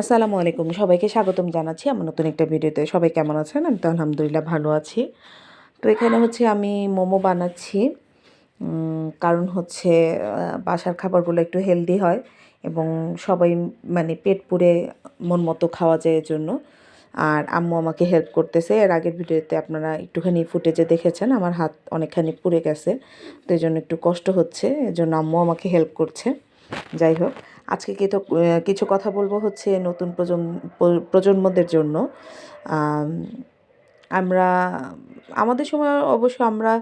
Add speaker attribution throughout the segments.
Speaker 1: আসসালামু আলাইকুম, সবাইকে স্বাগতম জানাচ্ছি আমার নতুন একটা ভিডিওতে। সবাই কেমন আছেন? আমি তো আলহামদুলিল্লাহ ভালো আছি। তো এখানে হচ্ছে আমি মোমো বানাচ্ছি। কারণ হচ্ছে বাসার খাবারগুলো একটু হেলদি হয় এবং সবাই মানে পেট পুরে মন মতো খাওয়া যায় এজন্য। আর আম্মু আমাকে হেল্প করতেছে। এর আগের ভিডিওতে আপনারা একটুখানি ফুটেজে দেখেছেন আমার হাত অনেকখানি পুড়ে গেছে। তো এজন্য একটু কষ্ট হচ্ছে। এজন্য আম্মু আমাকে হেল্প করছে। যাই হোক, আজকে কিছু কথা বলবো হচ্ছে নতুন প্রজন্মদের জন্য। আম আমরা আমাদের সময় অবশ্য আমরা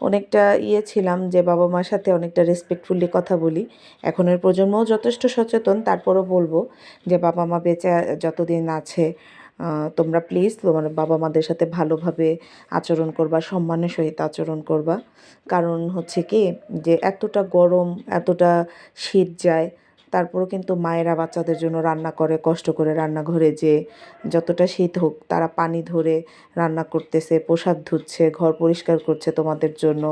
Speaker 1: অনেকটা ছিলাম যে বাবা-মার সাথে অনেকটা রেসপেক্টফুলি কথা বলি। এখনের প্রজন্মও যথেষ্ট সচেতন। তারপরও বলবো যে বাবা-মা বেঁচে যতদিন আছে তোমরা প্লিজ তোমার বাবা-মাদের সাথে ভালোভাবে আচরণ করবা, সম্মানের সহিত আচরণ করবা। কারণ হচ্ছে কি যে এতটা গরম, এতটা শীত যায়, তারপরও কিন্তু মায়েরা বাচ্চাদের জন্য রান্না করে, কষ্ট করে রান্নাঘরে যেয়ে। যতটা শীত হোক তারা পানি ধরে রান্না করতেছে, পোশাক ধুচ্ছে, ঘর পরিষ্কার করছে তোমাদের জন্য।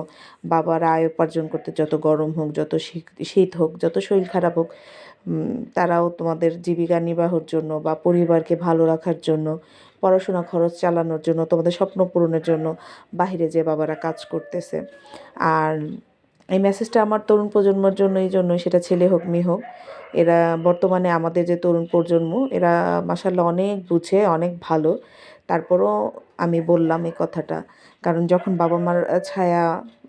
Speaker 1: বাবারা আয় উপার্জন করতে, যত গরম হোক, যত শীত হোক, যত শরীর খারাপ হোক, তারাও তোমাদের জীবিকা নির্বাহের জন্য বা পরিবারকে ভালো রাখার জন্য, পড়াশোনা খরচ চালানোর জন্য, তোমাদের স্বপ্ন পূরণের জন্য বাহিরে যে বাবারা কাজ করতেছে। আর এই মেসেজটা আমার তরুণ প্রজন্মের জন্য, এই জন্যই, সেটা ছেলে হোক মেয়ে হোক, এরা বর্তমানে আমাদের যে তরুণ প্রজন্ম এরা মাশাআল্লাহ অনেক বুঝে, অনেক ভালো। তারপরও আমি বললাম এই কথাটা, কারণ যখন বাবা মার ছায়া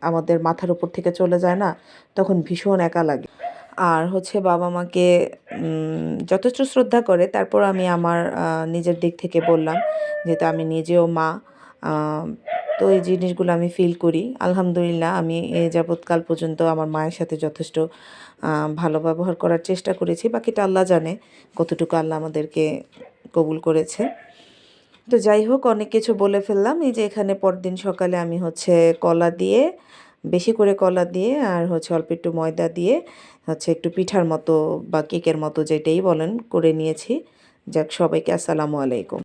Speaker 1: আমাদের মাথার উপর থেকে চলে যায় না, তখন ভীষণ একা লাগে। আর হচ্ছে বাবা মাকে যথেষ্ট শ্রদ্ধা করে, তারপর আমি আমার নিজের দিক থেকে বললাম, যেহেতু আমি নিজেও মা। তো এই জিনিসগুলো আমি ফিল করি। আলহামদুলিল্লাহ আমি এ যাবৎকাল পর্যন্ত আমার মায়ের সাথে যথেষ্ট ভালো ব্যবহার করার চেষ্টা করেছি। বাকিটা আল্লাহ জানে কতটুকু আল্লাহ আমাদেরকে কবুল করেছে। তো যাই হোক, অনেক কিছু বলে ফেললাম। এই যে এখানে পরদিন সকালে আমি হচ্ছে কলা দিয়ে, বেশি করে কলা দিয়ে আর হচ্ছে অল্প একটু ময়দা দিয়ে হচ্ছে একটু পিঠার মতো বা কেকের মতো যেটাই বলেন করে নিয়েছি। যাক, সবাইকে আসসালামু আলাইকুম।